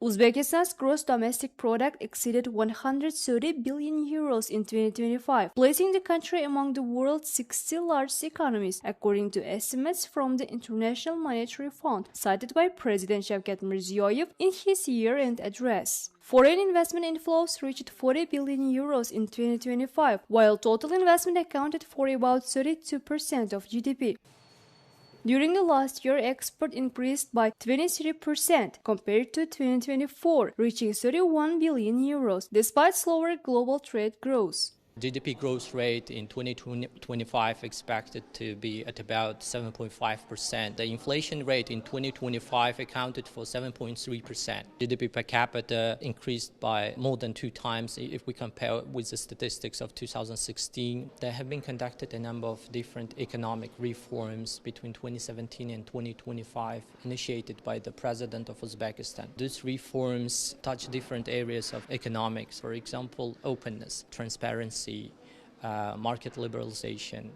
Uzbekistan's gross domestic product exceeded 130 billion euros in 2025, placing the country among the world's 60 largest economies, according to estimates from the International Monetary Fund, cited by President Shavkat Mirziyoyev in his year-end address. Foreign investment inflows reached 40 billion euros in 2025, while total investment accounted for about 32% of GDP. During the last year, export increased by 23% compared to 2024, reaching 31 billion euros, despite slower global trade growth. GDP growth rate in 2025 expected to be at about 7.5%. The inflation rate in 2025 accounted for 7.3%. GDP per capita increased by more than 2 times if we compare with the statistics of 2016. There have been conducted a number of different economic reforms between 2017 and 2025 initiated by the President of Uzbekistan. These reforms touch different areas of economics, for example, openness, transparency, market liberalization,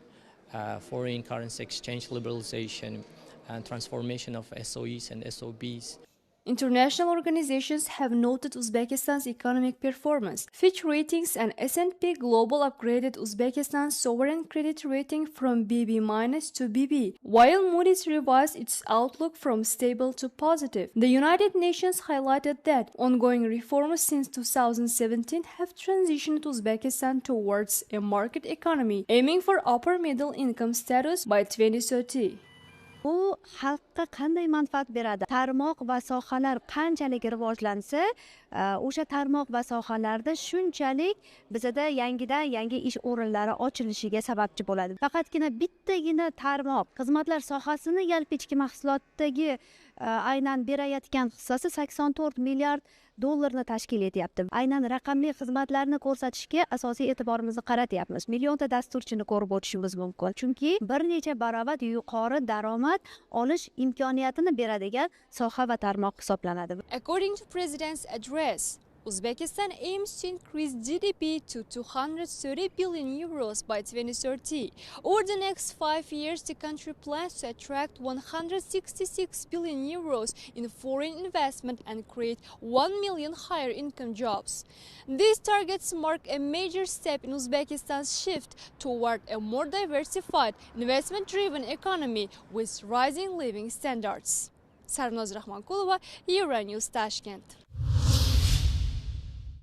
foreign currency exchange liberalization, and transformation of SOEs and SOBs. International organizations have noted Uzbekistan's economic performance. Fitch Ratings and S&P Global upgraded Uzbekistan's sovereign credit rating from BB- to BB, while Moody's revised its outlook from stable to positive. The United Nations highlighted that ongoing reforms since 2017 have transitioned Uzbekistan towards a market economy, aiming for upper middle income status by 2030. Bu xalqqa qanday manfaat beradi? Tarmoq va sohalar qanchalik rivojlansa, o'sha tarmoq va sohalarda shunchalik bizada yangi ish o'rinlari ochilishiga sababchi bo'ladi. Faqatgina bittagina tarmoq xizmatlar sohasini yalpi ichki mahsulotdagi aynan berayotgan hissasi 84 milliard dollarni tashkil etyapti. Aynan raqamli xizmatlarni ko'rsatishga asosiy e'tiborimizni qaratyapmiz. Millionta dasturchini ko'rib o'tishimiz mumkin. Chunki bir necha barobar yuqori daromad olish imkoniyatini beradigan soha va tarmoq hisoblanadi. According to President's address, Uzbekistan aims to increase GDP to 230 billion euros by 2030. Over the next 5 years, the country plans to attract 166 billion euros in foreign investment and create 1 million higher income jobs. These targets mark a major step in Uzbekistan's shift toward a more diversified, investment-driven economy with rising living standards. Sarnoz Rahmankulova, Euronews, Tashkent.